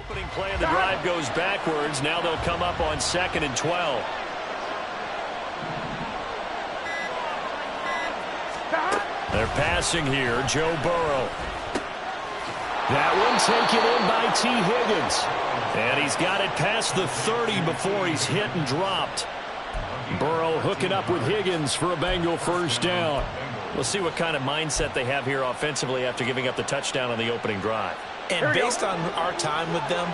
Opening play of the drive goes backwards. Now they'll come up on 2nd and 12. They're passing here. Joe Burrow. That one taken in by T. Higgins. And he's got it past the 30 before he's hit and dropped. Burrow hooking up with Higgins for a Bengal first down. We'll see what kind of mindset they have here offensively after giving up the touchdown on the opening drive. And based on our time with them,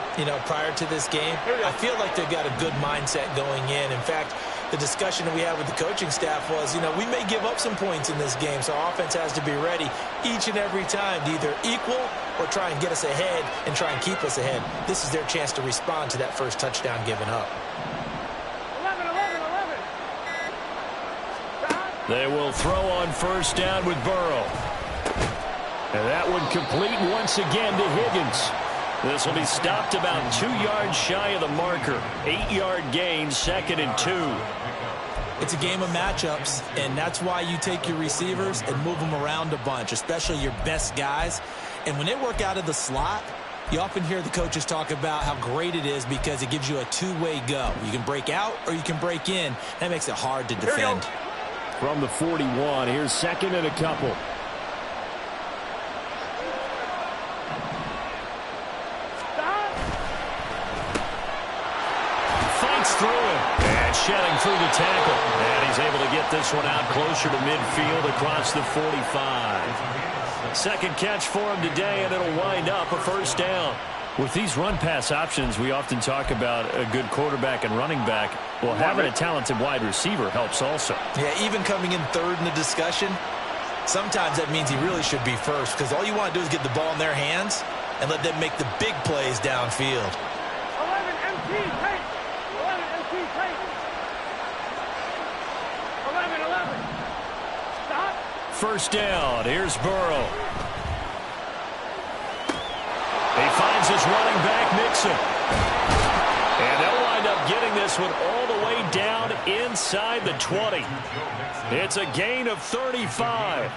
prior to this game, I feel like they've got a good mindset going in. In fact, the discussion that we had with the coaching staff was, we may give up some points in this game, so our offense has to be ready each and every time to either equal or try and get us ahead and try and keep us ahead. This is their chance to respond to that first touchdown given up. 11. They will throw on first down with Burrow. And that one complete once again to Higgins. This will be stopped about 2 yards shy of the marker. 8-yard gain, 2nd and 2. It's a game of matchups, and that's why you take your receivers and move them around a bunch, especially your best guys. And when they work out of the slot, you often hear the coaches talk about how great it is because it gives you a two-way go. You can break out or you can break in. That makes it hard to defend. From the 41, here's 2nd and a couple. Through him and shedding through the tackle, and he's able to get this one out closer to midfield across the 45. Second catch for him today, and it'll wind up a first down. With these run-pass options, we often talk about a good quarterback and running back. Well, having a talented wide receiver helps also. Yeah, even coming in third in the discussion, sometimes that means he really should be first, because all you want to do is get the ball in their hands and let them make the big plays downfield. 11 MT, take. 11. Stop. First down. Here's Burrow. He finds his running back, Mixon. And they'll wind up getting this one all the way down inside the 20. It's a gain of 35.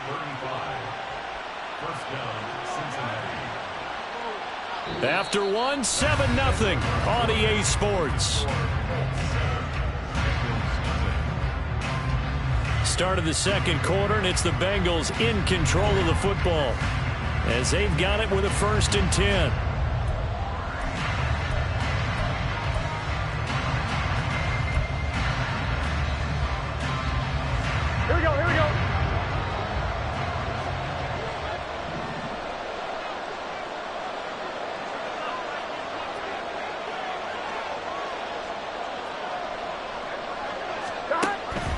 After one, 7-0 on EA Sports. Start of the second quarter, and it's the Bengals in control of the football as they've got it with a 1st and 10. Here we go, here we go.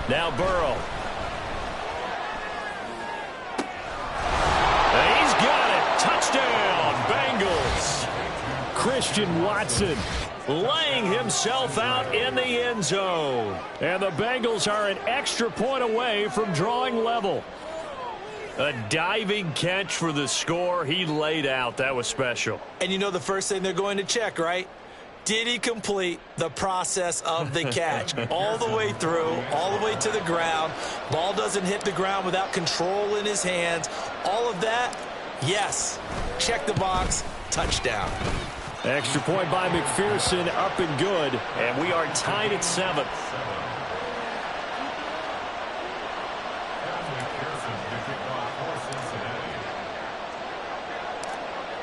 Now Burrow. Touchdown, Bengals. Christian Watson laying himself out in the end zone. And the Bengals are an extra point away from drawing level. A diving catch for the score. He laid out. That was special. And the first thing they're going to check, right? Did he complete the process of the catch? All the way through, all the way to the ground. Ball doesn't hit the ground without control in his hands. All of that. Yes. Check the box. Touchdown. Extra point by McPherson, up and good. And we are tied at 7th.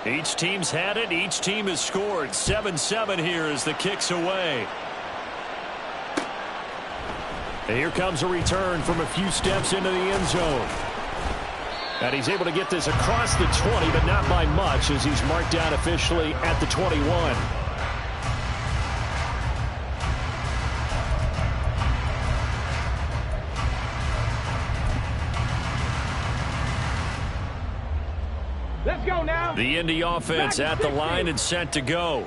Each team's had it. Each team has scored. 7-7 here as the kick's away. And here comes a return from a few steps into the end zone. And he's able to get this across the 20, but not by much, as he's marked down officially at the 21. Let's go now. The Indy offense at the line and set to go.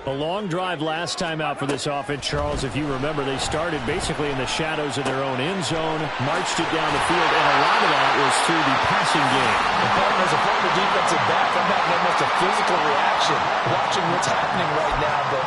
A long drive last time out for this offense, Charles. If you remember, they started basically in the shadows of their own end zone, marched it down the field, and a lot of that was through the passing game. As a former defensive back, I'm having almost a physical reaction watching what's happening right now. But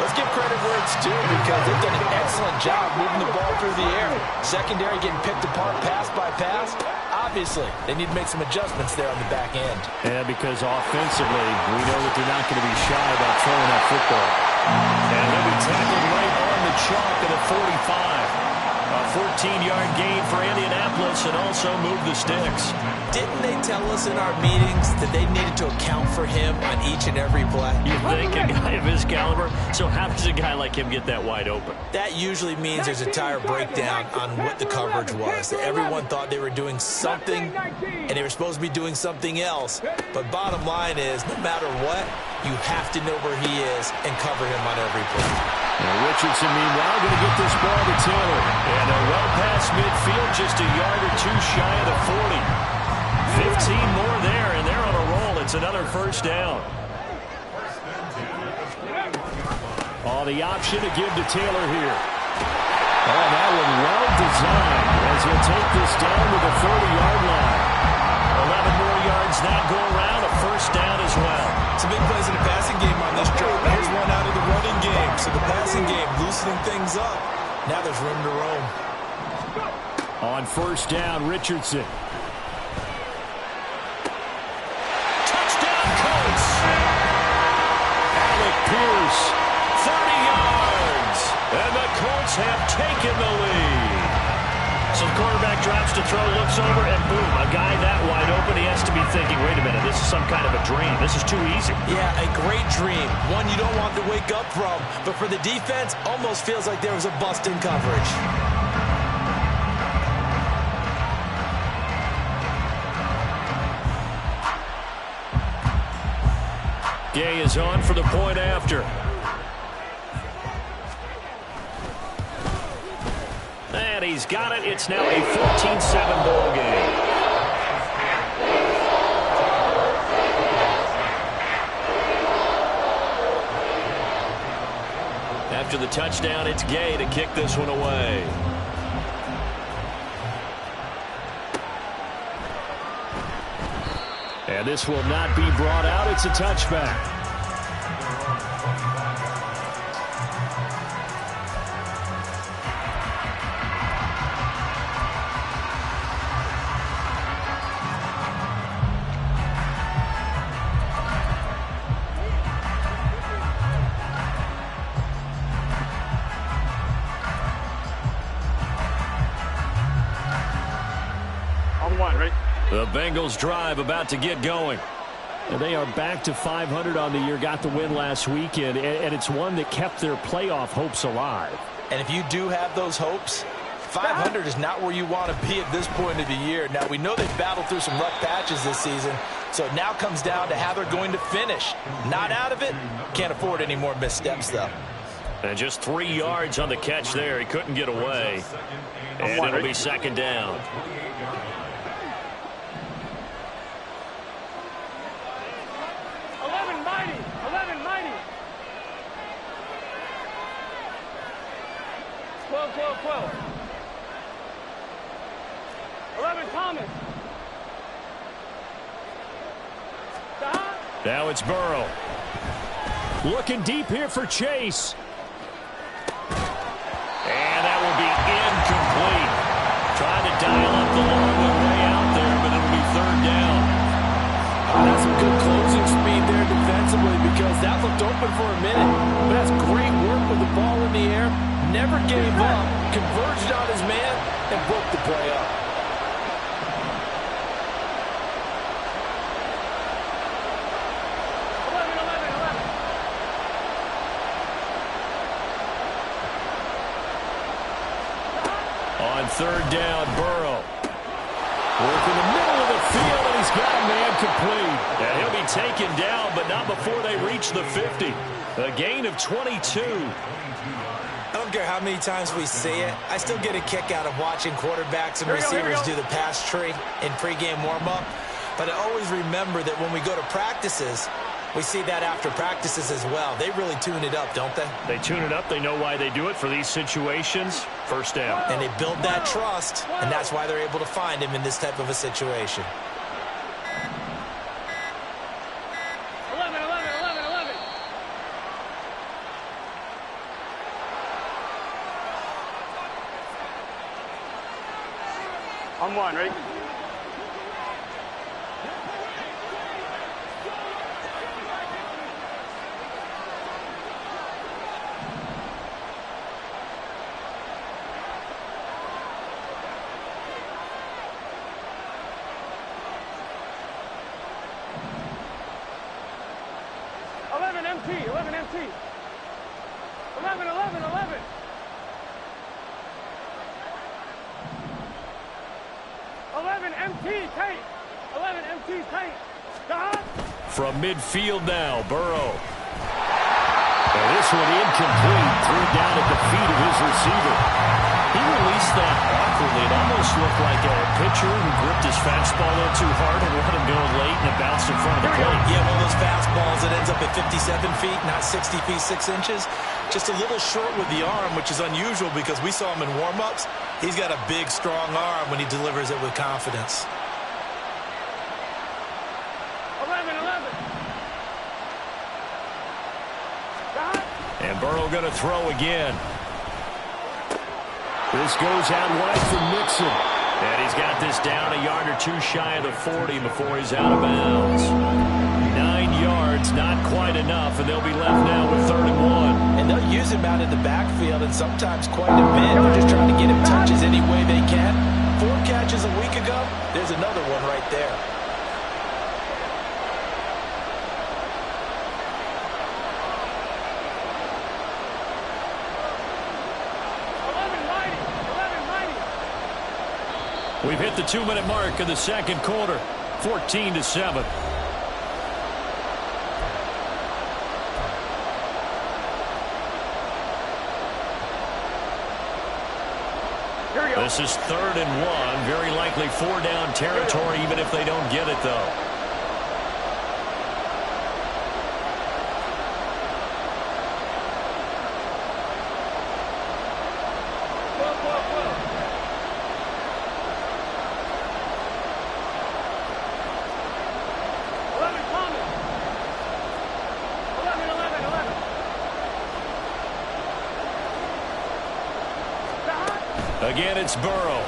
let's give credit where it's due, because they've done an excellent job moving the ball through the air. Secondary getting picked apart pass by pass. Obviously, they need to make some adjustments there on the back end. Yeah, because offensively, we know that they're not going to be shy about throwing that football. And they'll be tackled right on the chalk at the 45. A 14-yard gain for Indianapolis and also move the sticks. Didn't they tell us in our meetings that they needed to account for him on each and every play? You think a guy of his caliber? So how does a guy like him get that wide open? That usually means there's a tire breakdown on what the coverage was. Everyone thought they were doing something, and they were supposed to be doing something else. But bottom line is, no matter what, you have to know where he is and cover him on every play. Now Richardson, meanwhile, going to get this ball to Taylor. And well past midfield, just a yard or two shy of the 40. 15 more there, and they're on a roll. It's another first down. Oh, the option to give to Taylor here. Oh, that one well designed as he'll take this down to the 30-yard line. 11 more yards that go around, a first down as well. Some big plays in the passing game on this drive. Here's one out of the running game. So the passing game loosening things up. Now there's room to roam. On first down, Richardson. Touchdown, Colts! Alec Pierce, 30 yards. And the Colts have taken the lead. So the quarterback drops to throw, looks over, and boom, a guy that wide open, he has to be thinking, wait a minute, this is some kind of a dream. This is too easy. Yeah, a great dream. One you don't want to wake up from. But for the defense, almost feels like there was a bust in coverage. Gay is on for the point after. And he's got it. It's now a 14-7 ball game. After the touchdown, it's Gay to kick this one away. And this will not be brought out. It's a touchback. The Bengals drive about to get going. And they are back to 500 on the year, got the win last weekend, and it's one that kept their playoff hopes alive. And if you do have those hopes, 500 is not where you want to be at this point of the year. Now, we know they've battled through some rough patches this season, so it now comes down to how they're going to finish. Not out of it, can't afford any more missteps, though. And just 3 yards on the catch there. He couldn't get away. And it'll be second down. 12. 11, Thomas. Stop. Now it's Burrow. Looking deep here for Chase. And that will be incomplete. Trying to dial up the long way out there, but it'll be third down. That's some good closing speed there defensively because that looked open for a minute. But that's great work with the ball in the air. Never gave up, converged on his man, and broke the play up. On third down, Burrow. Work in the middle of the field, and he's got a man complete. And he'll be taken down, but not before they reach the 50. A gain of 22. I don't care how many times we see it. I still get a kick out of watching quarterbacks and receivers do the pass tree in pregame warm-up. But I always remember that when we go to practices, we see that after practices as well. They really tune it up, don't they? They tune it up. They know why they do it for these situations. First down. And they build that trust, and that's why they're able to find him in this type of a situation. 11. On one, ready? MT. 11 MT. 11, 11, 11. 11 MT tight. 11 MT tight. From midfield now, Burrow. And this one incomplete. Threw down at the feet of his receiver. He released that awkwardly. It almost looked like a pitcher who gripped his fastball a little too hard and let him go late, and it bounced in front of the plate. Yeah, one of those fastballs that ends up at 57 feet, not 60 feet, 6 inches. Just a little short with the arm, which is unusual because we saw him in warm-ups. He's got a big, strong arm when he delivers it with confidence. 11, 11. And Burrow going to throw again. This goes out wide for Mixon. And he's got this down a yard or two shy of the 40 before he's out of bounds. 9 yards, not quite enough, and they'll be left now with 3rd and 1. And they'll use him out in the backfield and sometimes quite a bit. They're just trying to get him touches any way they can. 4 catches a week ago. There's another one right there. We've hit the 2-minute mark of the second quarter. 14-7. This is 3rd and 1. Very likely 4-down territory, even if they don't get it, though. Again, it's Burrow.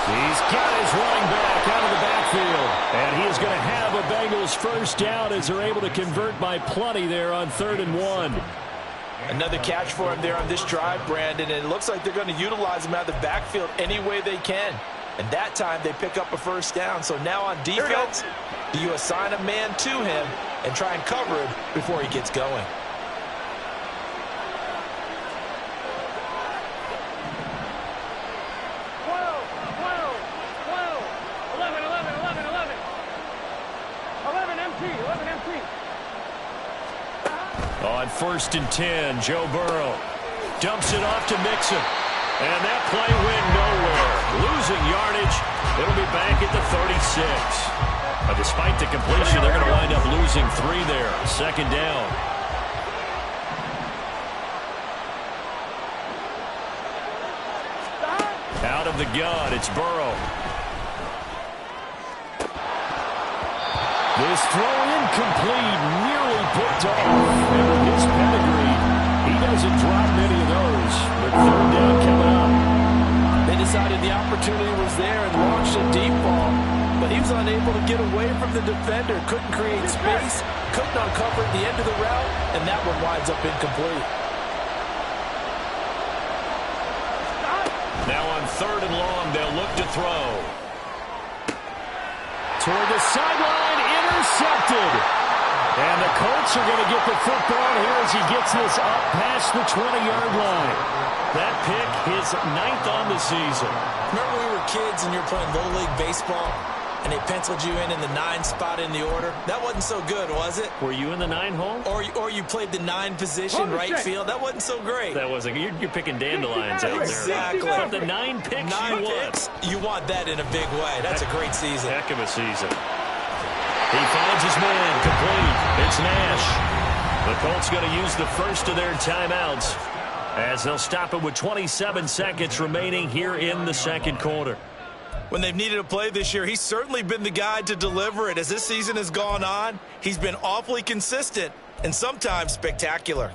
He's got his running back out of the backfield. And he is going to have a Bengals first down as they're able to convert by plenty there on 3rd and 1. Another catch for him there on this drive, Brandon. And it looks like they're going to utilize him out of the backfield any way they can. And that time they pick up a first down. So now on defense, do you assign a man to him and try and cover him before he gets going? On 1st and 10, Joe Burrow dumps it off to Mixon. And that play went nowhere. Losing yardage. It'll be back at the 36. But despite the completion, they're going to wind up losing 3 there. 2nd down. Out of the gun, it's Burrow. This throw incomplete, nearly picked off. And with his pedigree, he doesn't drop many of those. But 3rd down coming up. They decided the opportunity was there and launched a deep ball. But he was unable to get away from the defender. Couldn't create space. Couldn't uncover the end of the route. And that one winds up incomplete. Now on 3rd and long, they'll look to throw. Toward the sideline, intercepted. And the Colts are going to get the football here as he gets this up past the 20-yard line. That pick, his 9th on the season. Remember when we were kids and you were playing Little League Baseball and they penciled you in the 9 spot in the order? That wasn't so good, was it? Were you in the 9 hole? Or you played the 9 position, right field? That wasn't so great. That wasn't. You're picking dandelions out there. Exactly. But the 9 picks you want that in a big way. That's a great season. Heck of a season. He finds his man, complete. It's Nash. The Colts going to use the first of their timeouts as they'll stop it with 27 seconds remaining here in the second quarter. When they've needed a play this year, he's certainly been the guy to deliver it. As this season has gone on, he's been awfully consistent and sometimes spectacular.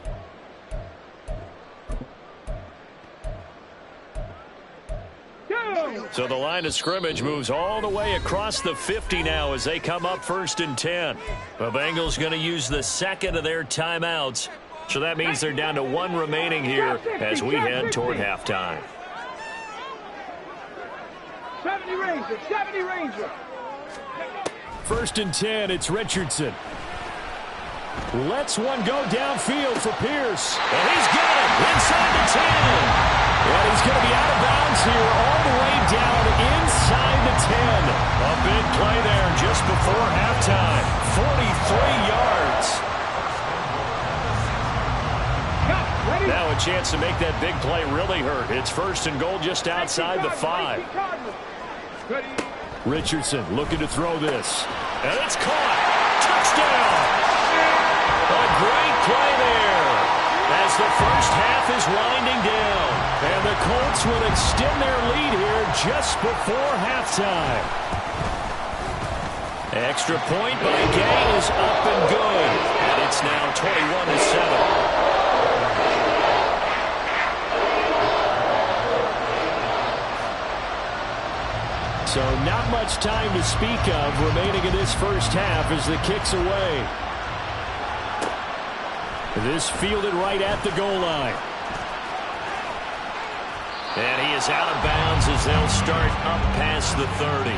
So the line of scrimmage moves all the way across the 50 now as they come up 1st and 10. The Bengals going to use the second of their timeouts. So that means they're down to 1 remaining here as we head toward halftime. 70 Ranger, 70 Ranger. 1st and 10, it's Richardson. Lets one go downfield for Pierce. And he's got it inside the 10. And he's going to be out of bounds here all the way down inside the 10. A big play there just before halftime. 43 yards. Now a chance to make that big play really hurt. It's first and goal just outside the 5. Richardson looking to throw this. And it's caught. Touchdown. A great play there as the first half is winding down. And the Colts will extend their lead here just before halftime. Extra point by Gay is up and good. And it's now 21-7. So not much time to speak of remaining in this first half as the kick's away. This fielded right at the goal line. And he is out of bounds as they'll start up past the 30.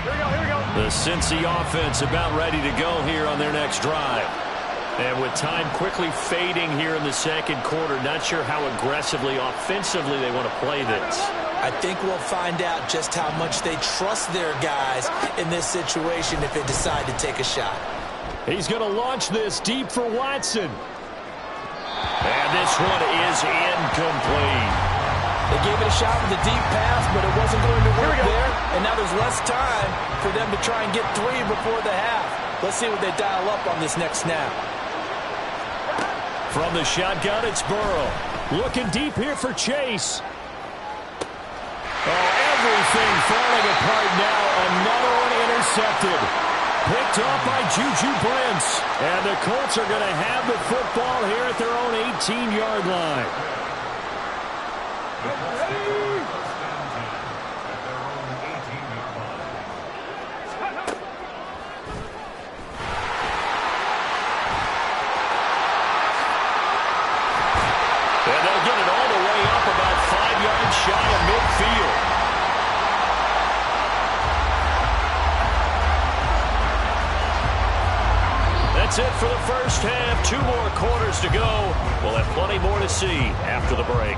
Here we go. The Cincy offense about ready to go here on their next drive. And with time quickly fading here in the second quarter, not sure how aggressively, offensively they want to play this. I think we'll find out just how much they trust their guys in this situation if they decide to take a shot. He's going to launch this deep for Watson. And this one is incomplete. They gave it a shot with a deep pass, but it wasn't going to work there. And now there's less time for them to try and get 3 before the half. Let's see what they dial up on this next snap. From the shotgun, it's Burrow. Looking deep here for Chase. Oh, everything falling apart now. Another one intercepted. Picked off by Juju Brents. And the Colts are going to have the football here at their own 18-yard line. And they'll get it all the way up about 5 yards shy of midfield. That's it for the first half. 2 more quarters to go. We'll have plenty more to see after the break.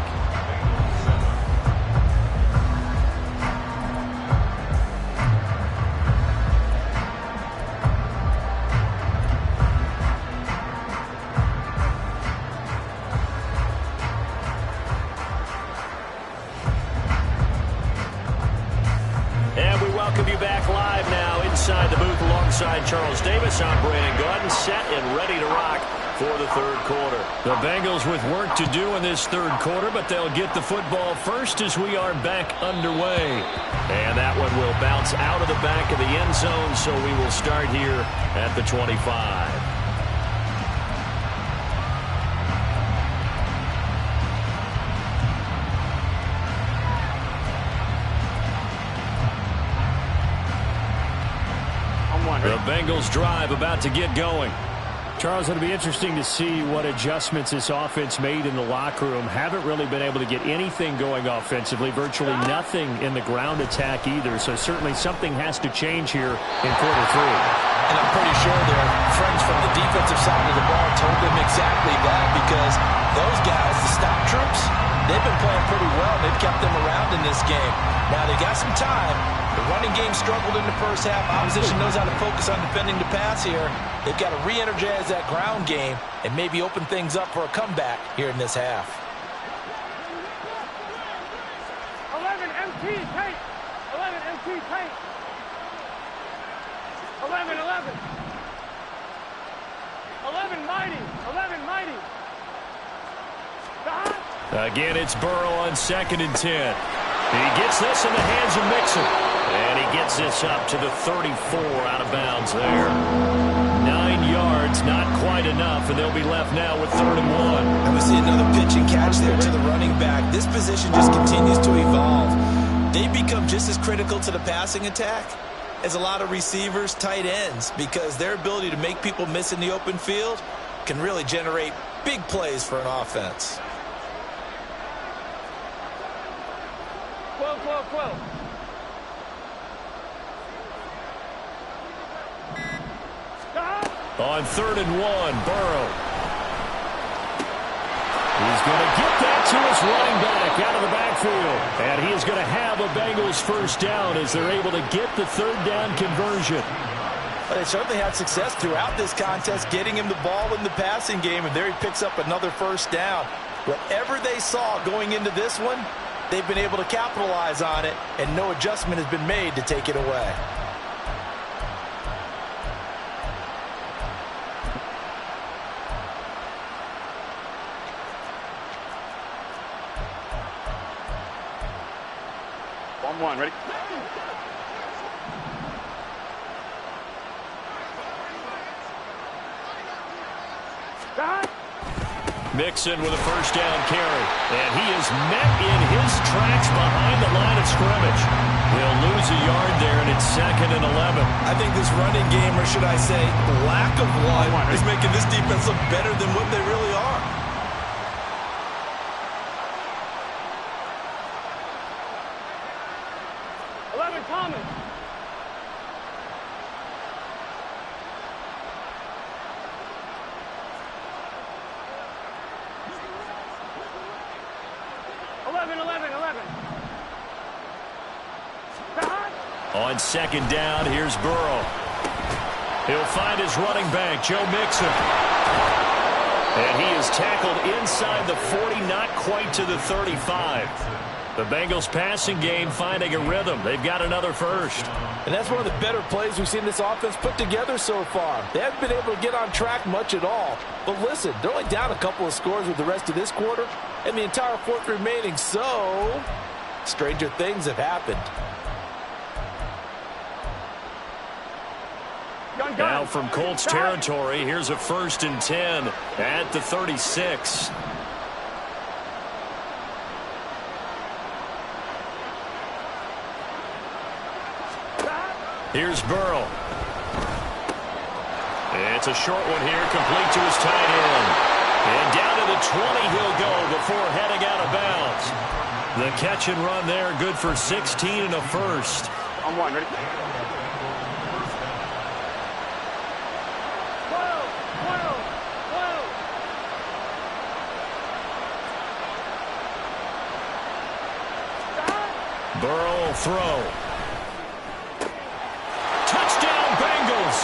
Welcome you back live now inside the booth alongside Charles Davis. I'm Brandon Gaudin, set and ready to rock for the third quarter. The Bengals with work to do in this third quarter, but they'll get the football first as we are back underway. And that one will bounce out of the back of the end zone, so we will start here at the 25. The Bengals drive about to get going. Charles, it'll be interesting to see what adjustments this offense made in the locker room. Haven't really been able to get anything going offensively. Virtually nothing in the ground attack either. So certainly something has to change here in quarter 3. And I'm pretty sure their friends from the defensive side of the ball told them exactly that, because those guys, the stop troops, they've been playing pretty well. They've kept them around in this game. Now they got some time. The running game struggled in the first half. Opposition knows how to focus on defending the pass here. They've got to re-energize that ground game and maybe open things up for a comeback here in this half. 11 MT tight. 11 MT tight. 11 mighty. 11 mighty. Again, it's Burrow on 2nd and 10. He gets this in the hands of Mixon. And he gets this up to the 34 out of bounds there. 9 yards, not quite enough, and they'll be left now with 3rd and 1. And we see another pitch and catch there to the running back. This position just continues to evolve. They become just as critical to the passing attack as a lot of receivers, tight ends, because their ability to make people miss in the open field can really generate big plays for an offense. 12. On 3rd and 1, Burrow. He's going to get that to his running back out of the backfield. And he is going to have a Bengals first down as they're able to get the 3rd down conversion. But they certainly had success throughout this contest, getting him the ball in the passing game, and there he picks up another first down. Whatever they saw going into this one, they've been able to capitalize on it, and no adjustment has been made to take it away. One, ready? Mixon with a first down carry. And he is met in his tracks behind the line of scrimmage. They'll lose a yard there, and it's 2nd and 11. I think this running game, or should I say lack of one, is making this defense look better than what they really are. Common. On 2nd down, here's Burrow. He'll find his running back, Joe Mixon. And he is tackled inside the 40, not quite to the 35. The Bengals passing game finding a rhythm. They've got another first. And that's one of the better plays we've seen this offense put together so far. They haven't been able to get on track much at all. But listen, they're only down a couple of scores with the rest of this quarter and the entire 4th remaining. So, stranger things have happened. Now from Colts territory, here's a 1st and 10 at the 36. Here's Burrow. It's a short one here, complete to his tight end. And down to the 20 he'll go before heading out of bounds. The catch and run there, good for 16 and a first. On 1, ready? 12. Burrow will throw. Touchdown Bengals.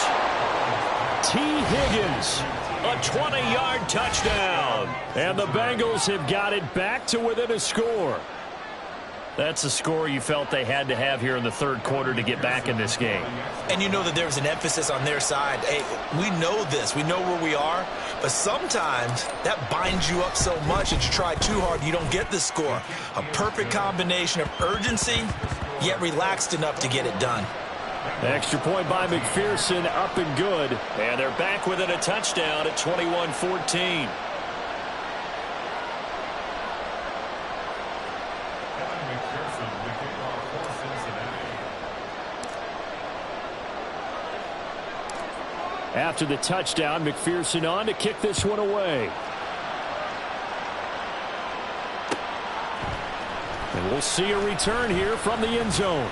T. Higgins, a 20-yard touchdown. And the Bengals have got it back to within a score. That's a score you felt they had to have here in the 3rd quarter to get back in this game. And you know that there was an emphasis on their side. Hey, we know this. We know where we are. But sometimes that binds you up so much that you try too hard, you don't get the score. A perfect combination of urgency, yet relaxed enough to get it done. Extra point by McPherson, up and good. And they're back within a touchdown at 21-14. After the touchdown, McPherson on to kick this one away. And we'll see a return here from the end zone.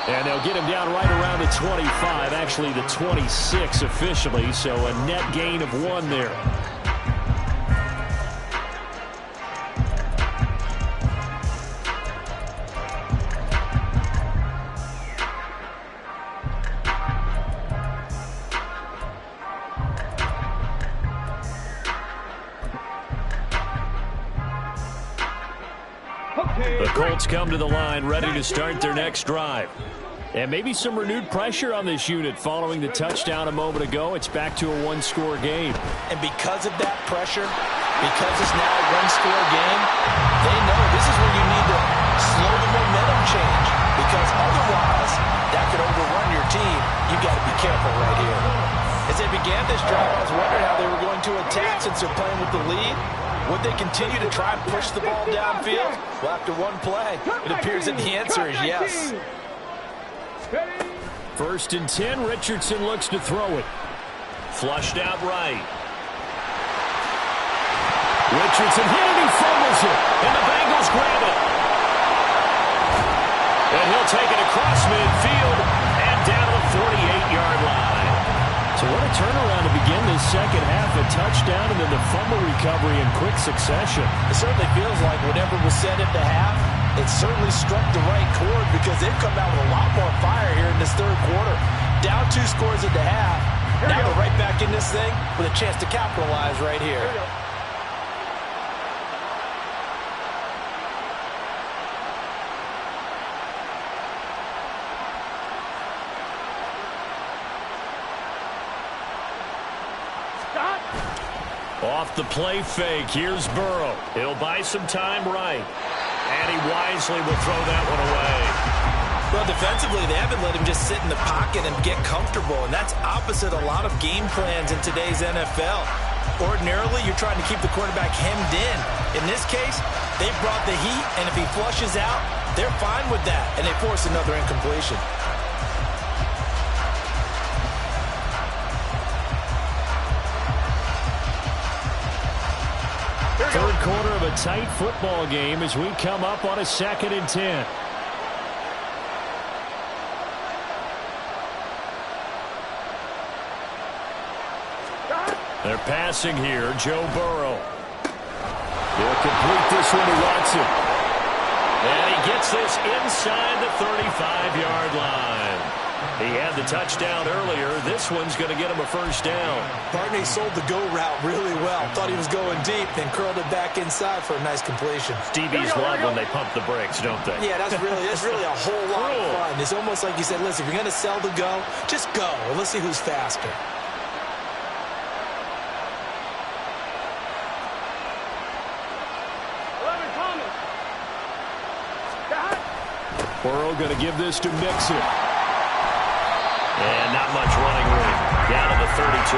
And they'll get him down right around the 25, actually the 26 officially, so a net gain of 1 there. The Colts come to the line ready to start their next drive. And maybe some renewed pressure on this unit following the touchdown a moment ago. It's back to a 1-score game. And because of that pressure, because it's now a 1-score game, they know this is where you need to slow the momentum change. Because otherwise, that could overrun your team. You've got to be careful right here. As they began this drive, I was wondering how they were going to attack since they're playing with the lead. Would they continue to try and push the ball downfield? Well, after one play, it appears that the answer is yes. 1st and 10, Richardson looks to throw it. Flushed out right. Richardson hit it, he fumbles it, and the Bengals grab it. second half, a touchdown, and then the fumble recovery in quick succession. It certainly feels like whatever was said at the half, it certainly struck the right chord because they've come out with a lot more fire here in this third quarter. Down 2 scores at the half. Now they're right back in this thing with a chance to capitalize right here. Off the play fake, here's Burrow. He'll buy some time right. And he wisely will throw that one away. Well, defensively, they haven't let him just sit in the pocket and get comfortable, and that's opposite a lot of game plans in today's NFL. Ordinarily, you're trying to keep the quarterback hemmed in. In this case, they brought the heat, and if he flushes out, they're fine with that, and they force another incompletion. Third quarter of a tight football game as we come up on a 2nd and 10. They're passing here. Joe Burrow. He'll complete this one to Watson. And he gets this inside the 35-yard line. He had the touchdown earlier. This one's going to get him a first down. Barney sold the go route really well. Thought he was going deep, then curled it back inside for a nice completion. DBs love when they pump the brakes, don't they? Yeah, that's really a whole lot of fun. It's almost like you said, listen, if you're going to sell the go, just go. And let's see who's faster. Burrow going to give this to Mixon. And not much running room. Down to the 32.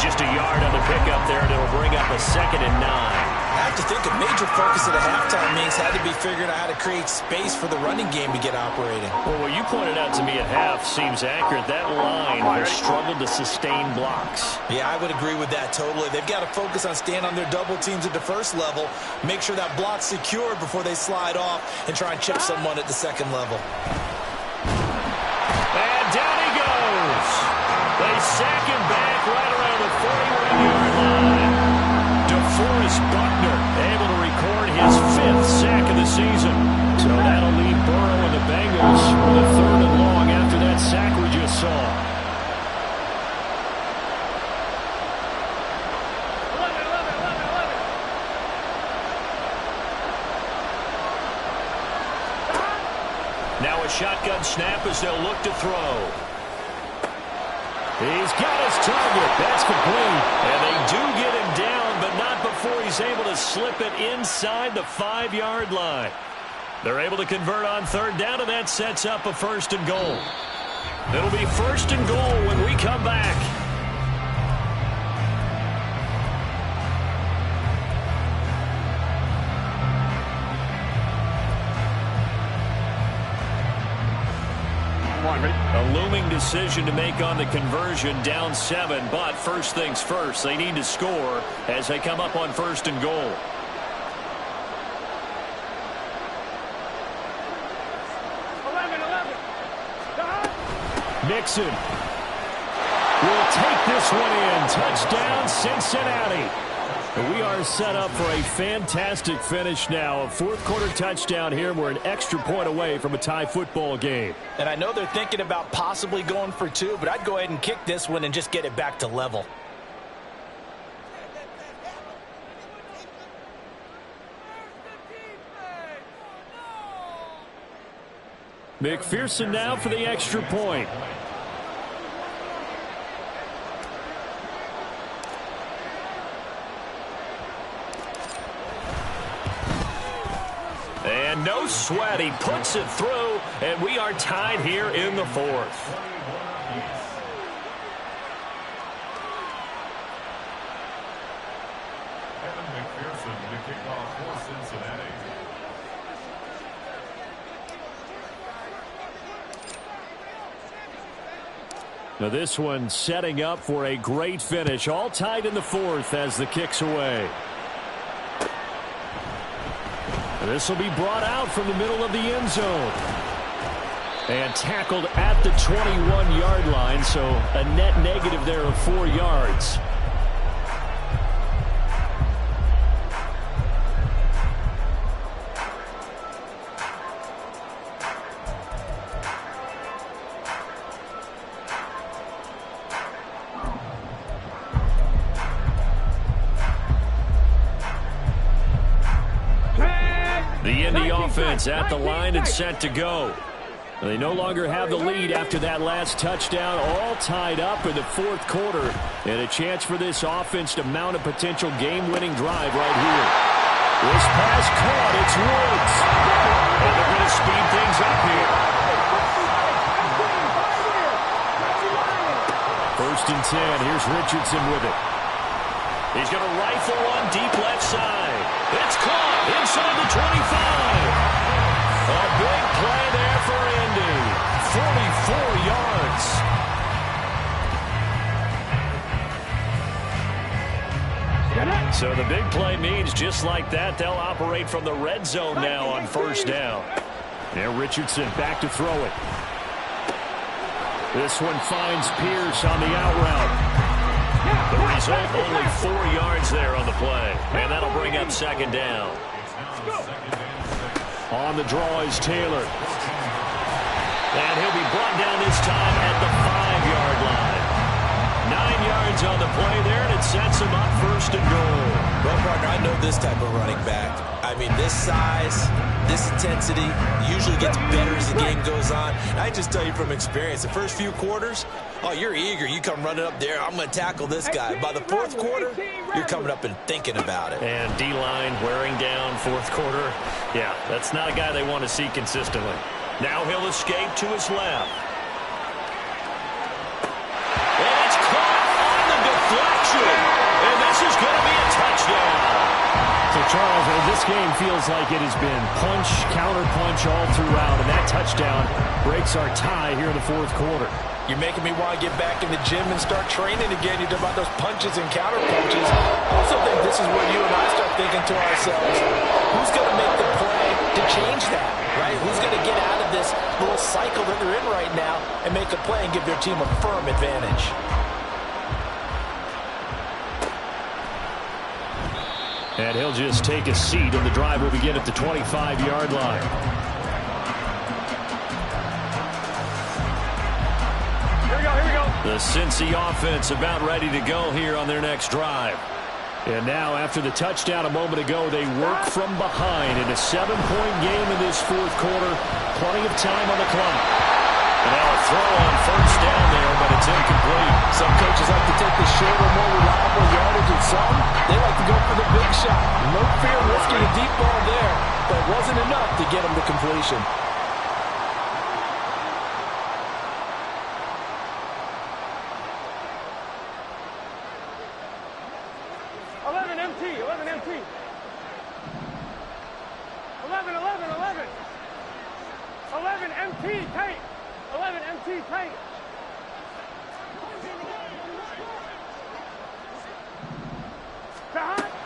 Just a yard on the pickup there, and it'll bring up a 2nd and 9. I have to think a major focus of the halftime meetings had to be figuring out how to create space for the running game to get operating. Well, what you pointed out to me at half seems accurate. That line has struggled to sustain blocks. Yeah, I would agree with that totally. They've got to focus on staying on their double teams at the first level, make sure that block's secured before they slide off and try and chip someone at the second level. And down he goes. They sack him back right around the 41-yard line. DeForest Buckner able to record his 5th sack of the season. So that'll leave Burrow and the Bengals with a 3rd and long after that sack we just saw. 11. Now a shotgun snap as they'll look to throw. He's got his target. That's complete. And they do get him down, but not before he's able to slip it inside the 5-yard line. They're able to convert on 3rd down, and that sets up a 1st and goal. It'll be 1st and goal when we come back. A looming decision to make on the conversion, down 7, but first things first, they need to score as they come up on 1st and goal. Mixon will take this one in. Touchdown, Cincinnati. We are set up for a fantastic finish now. A 4th quarter touchdown here. We're an extra point away from a tie football game. And I know they're thinking about possibly going for 2, but I'd go ahead and kick this one and just get it back to level. McPherson now for the extra point. And no sweat, he puts it through, and we are tied here in the 4th. McPherson to kick off for Cincinnati. Now this one setting up for a great finish. All tied in the 4th as the kick's away. This will be brought out from the middle of the end zone. And tackled at the 21-yard line, so a net negative there of 4 yards. The Indy offense at the line and set to go. They no longer have the lead after that last touchdown, all tied up in the fourth quarter. And a chance for this offense to mount a potential game-winning drive right here. This pass caught. It's Woods. And they're going to speed things up here. 1st and 10. Here's Richardson with it. He's going to rifle one deep left side. It's caught inside the 25. A big play there for Indy. 44 yards. So the big play means just like that, they'll operate from the red zone now on 1st down. There, Richardson back to throw it. This one finds Pierce on the out route. The result, only 4 yards there on the play. And that'll bring up 2nd down. On the draw is Taylor. And he'll be brought down this time at the 5-yard line. 9 yards on the play there, and it sets him up 1st and goal. Well, partner, I know this type of running back. I mean, this size, this intensity usually gets better as the game goes on. And I just tell you from experience, the first few quarters, oh, you're eager. You come running up there, I'm going to tackle this guy. By the 4th quarter, you're coming up and thinking about it. And D-line wearing down 4th quarter. Yeah, that's not a guy they want to see consistently. Now he'll escape to his left. And it's caught on the deflection. And this is going to be a touchdown. So, Charles, this game feels like it has been punch, counter-punch all throughout. And that touchdown breaks our tie here in the 4th quarter. You're making me want to get back in the gym and start training again. You talk about those punches and counter punches. I also think this is where you and I start thinking to ourselves, who's going to make the play to change that, right? Who's going to get out of this little cycle that they're in right now and make a play and give their team a firm advantage? And he'll just take a seat, and the drive will begin at the 25-yard line. The Cincy offense about ready to go here on their next drive. And now, after the touchdown a moment ago, they work from behind in a 7-point game in this 4th quarter. Plenty of time on the clock. And now a throw on 1st down there, but it's incomplete. Some coaches like to take the shorter, more reliable yardage, and some, they like to go for the big shot. No fear risking a deep ball there, but it wasn't enough to get him to completion.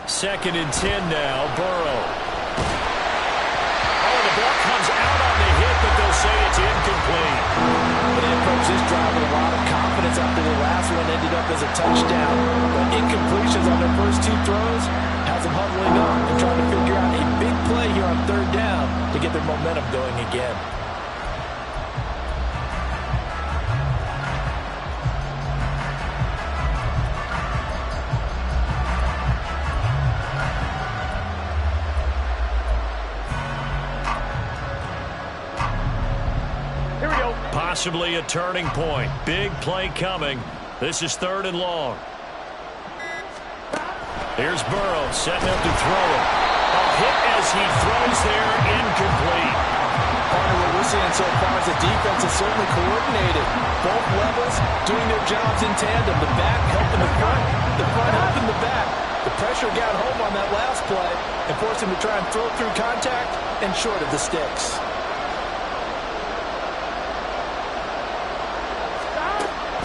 Second and 10 now, Burrow. Oh, the ball comes out on the hit, but they'll say it's incomplete. They approach this drive with a lot of confidence after the last one ended up as a touchdown. But incompletions on their first 2 throws has them huddling up and trying to figure out a big play here on 3rd down to get their momentum going again. Possibly a turning point. Big play coming. This is 3rd and long. Here's Burrow setting up to throw it. A hit as he throws there, incomplete. Part of what we're seeing so far is the defense is certainly coordinated. Both levels doing their jobs in tandem. The back helping the front helping the back. The pressure got home on that last play and forced him to try and throw through contact and short of the sticks.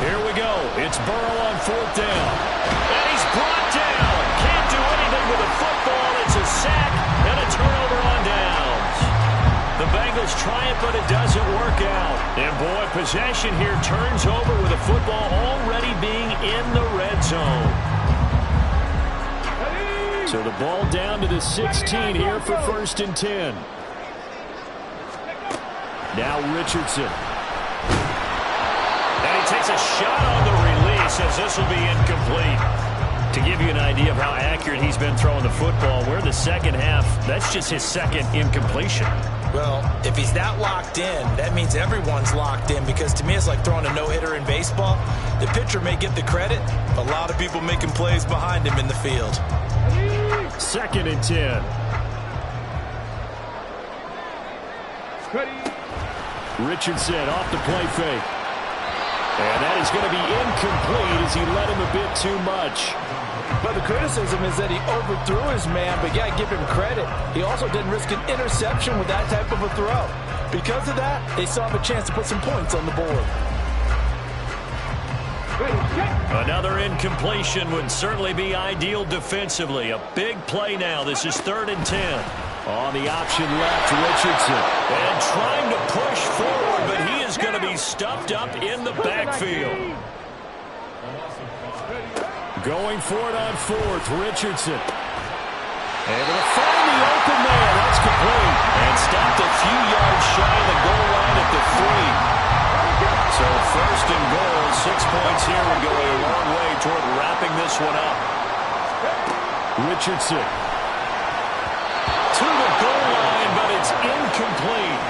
Here we go. It's Burrow on 4th down. And he's brought down. Can't do anything with the football. It's a sack and a turnover on downs. The Bengals try it, but it doesn't work out. And, boy, possession here turns over with the football already being in the red zone. So the ball down to the 16 here for 1st and 10. Now Richardson. And he takes a shot on the release as this will be incomplete. To give you an idea of how accurate he's been throwing the football, we're the second half. That's just his second incompletion. Well, if he's that locked in, that means everyone's locked in, because to me it's like throwing a no-hitter in baseball. The pitcher may get the credit, a lot of people making plays behind him in the field. 2nd and 10. Richardson off the play fake. And that is going to be incomplete as he let him a bit too much. But the criticism is that he overthrew his man, but yeah, give him credit. He also didn't risk an interception with that type of a throw. Because of that, they still have a chance to put some points on the board. Another incompletion would certainly be ideal defensively. A big play now. This is 3rd and 10. On the option left, Richardson. And trying to push forward, but he is going to be stuffed up in the backfield. Going for it on 4th, Richardson. Able to find the open man. That's complete. And stopped a few yards shy of the goal line at the 3. So 1st and goal, 6 points here would go a long way toward wrapping this one up. Richardson. To the goal line, but it's incomplete.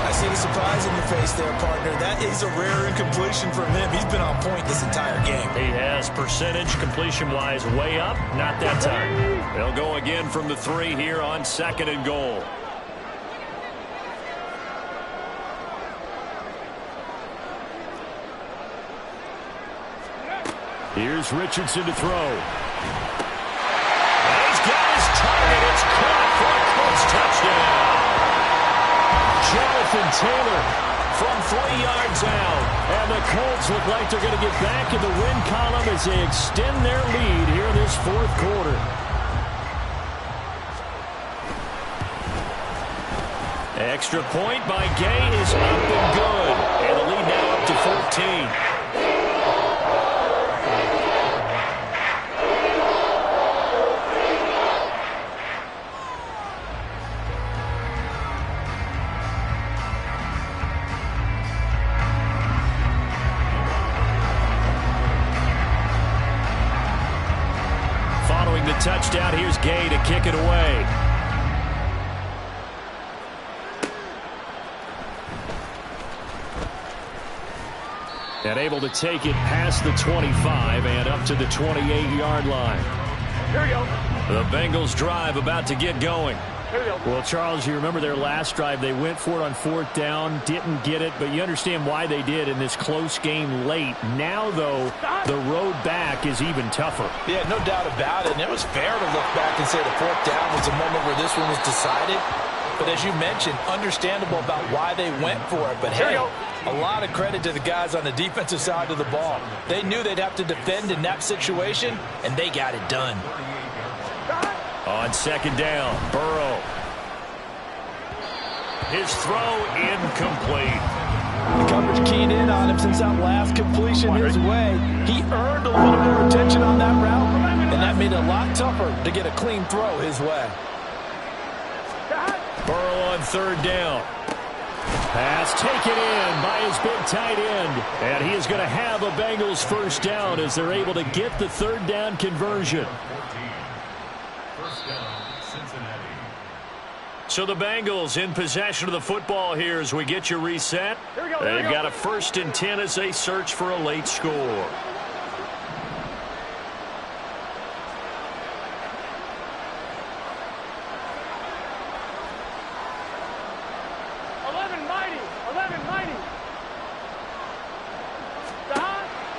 I see the surprise in your face there, partner. That is a rare incompletion from him. He's been on point this entire game. He has percentage completion-wise way up. Not that time. They'll go again from the 3 here on 2nd and goal. Here's Richardson to throw. And he's got his target. It's caught for a Colts touchdown. Jonathan Taylor from 3 yards out. And the Colts look like they're going to get back in the win column as they extend their lead here in this 4th quarter. Extra point by Gay is up and good. And the lead now up to 14. The touchdown. Here's Gay to kick it away. And able to take it past the 25 and up to the 28-yard line. Here we go. The Bengals drive about to get going. Here we go. Well, Charles, you remember their last drive. They went for it on 4th down, didn't get it, but you understand why they did in this close game late. Now, though, the road back is even tougher. Yeah, no doubt about it. And it was fair to look back and say the 4th down was a moment where this one was decided. But as you mentioned, understandable about why they went for it. But hey, a lot of credit to the guys on the defensive side of the ball. They knew they'd have to defend in that situation, and they got it done. On 2nd down, Burrow. His throw incomplete. The coverage keyed in on him since that last completion his way. He earned a little more attention on that route, and that made it a lot tougher to get a clean throw his way. Burrow on 3rd down. Pass taken in by his big tight end. And he is going to have a Bengals 1st down as they're able to get the 3rd down conversion. So the Bengals in possession of the football here as we get you reset. They've got a 1st and 10 as they search for a late score.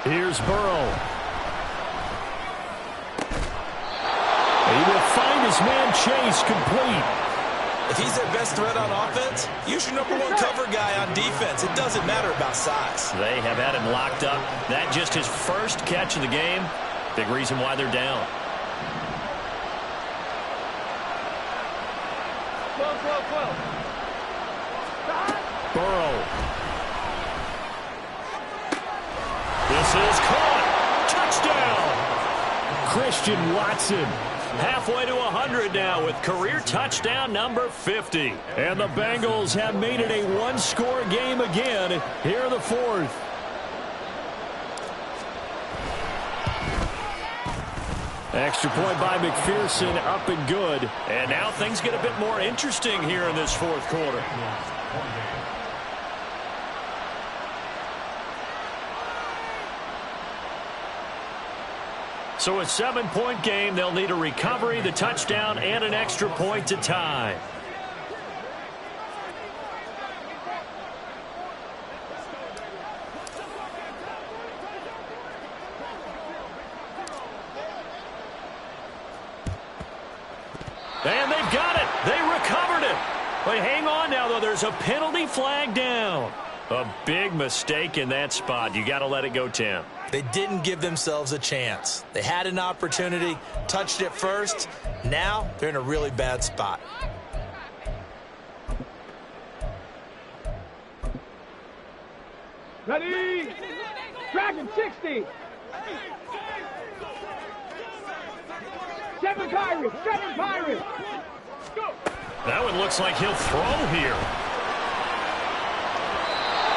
Here's Burrow. He will find his man Chase complete. If he's their best threat on offense, use your #1 cover guy on defense. It doesn't matter about size. They have had him locked up. That just his first catch of the game. Big reason why they're down. Burrow. This is caught. Touchdown. Christian Watson. Halfway to 100 now with career touchdown number 50. And the Bengals have made it a one-score game again here in the fourth. Extra point by McPherson, up and good. And now things get a bit more interesting here in this fourth quarter. So a 7-point game. They'll need a recovery, the touchdown, and an extra point to tie. And they've got it. They recovered it. But hang on now, though. There's a penalty flag down. A big mistake in that spot. You got to let it go, Tim. They didn't give themselves a chance. They had an opportunity, touched it first. Now they're in a really bad spot. Ready? Dragon 60. 7 Pirates. 7 Pirates. Go. That one looks like he'll throw here.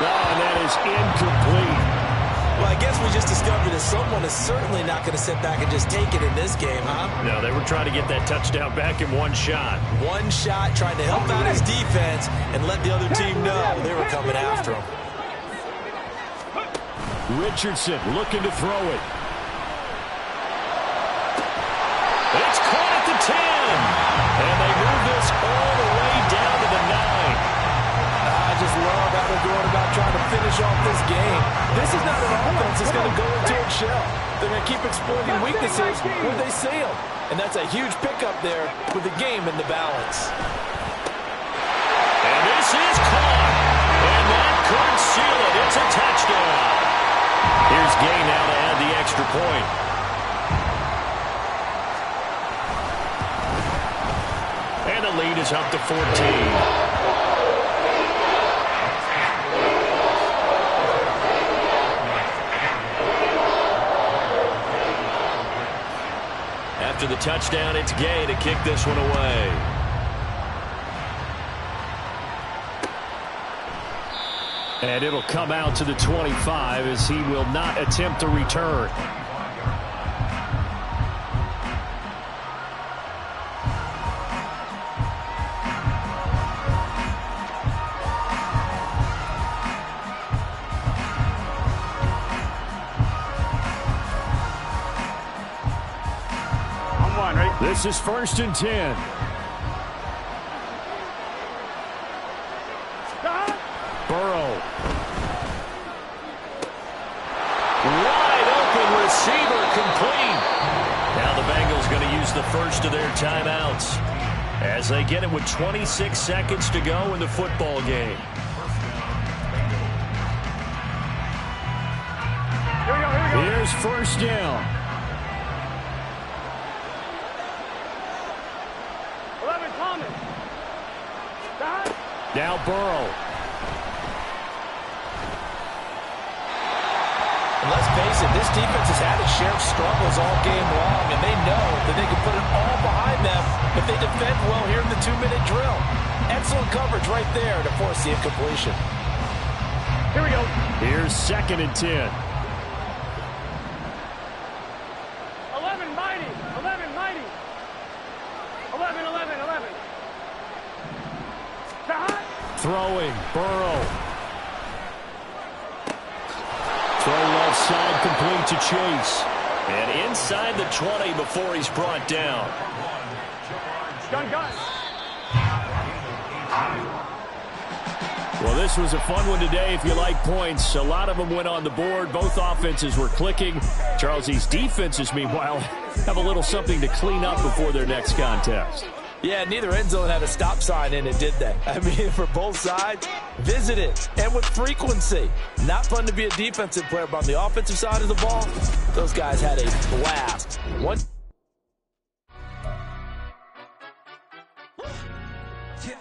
Oh, and that is incomplete. Well, I guess we just discovered that someone is certainly not going to sit back and just take it in this game, huh? No, they were trying to get that touchdown back in one shot. One shot, trying to help out his defense and let the other team know they were coming after him. Richardson looking to throw it. It's caught at the 10. And they move this all the way down to the 9. I just love how they're going about trying to finish off this game. This is not an offense that's going to go into a shell. They're going to keep exploiting weaknesses where they see them. And that's a huge pickup there with the game in the balance. And this is caught. And that could seal it. It's a touchdown. Here's Gay now to add the extra point. And the lead is up to 14. After the touchdown, it's Gay to kick this one away. And it'll come out to the 25 as he will not attempt to return. This is 1st and 10. Burrow. Wide open receiver complete. Now the Bengals going to use the first of their timeouts as they get it with 26 seconds to go in the football game. Here's 1st down. Now Burrow. And let's face it, this defense has had its share of struggles all game long, and they know that they can put it all behind them if they defend well here in the 2-minute drill. Excellent coverage right there to force the incompletion. Here we go. Here's 2nd and 10. 11 mighty. 11 mighty. 11, 11, 11. Throwing, Burrow. Throw left side, complete to Chase. And inside the 20 before he's brought down. Gun. Well, this was a fun one today if you like points. A lot of them went on the board. Both offenses were clicking. Charles, these defenses, meanwhile, have a little something to clean up before their next contest. Yeah, neither end zone had a stop sign in it, did they? I mean, for both sides, visit it, and with frequency. Not fun to be a defensive player, but on the offensive side of the ball, those guys had a blast. Yeah.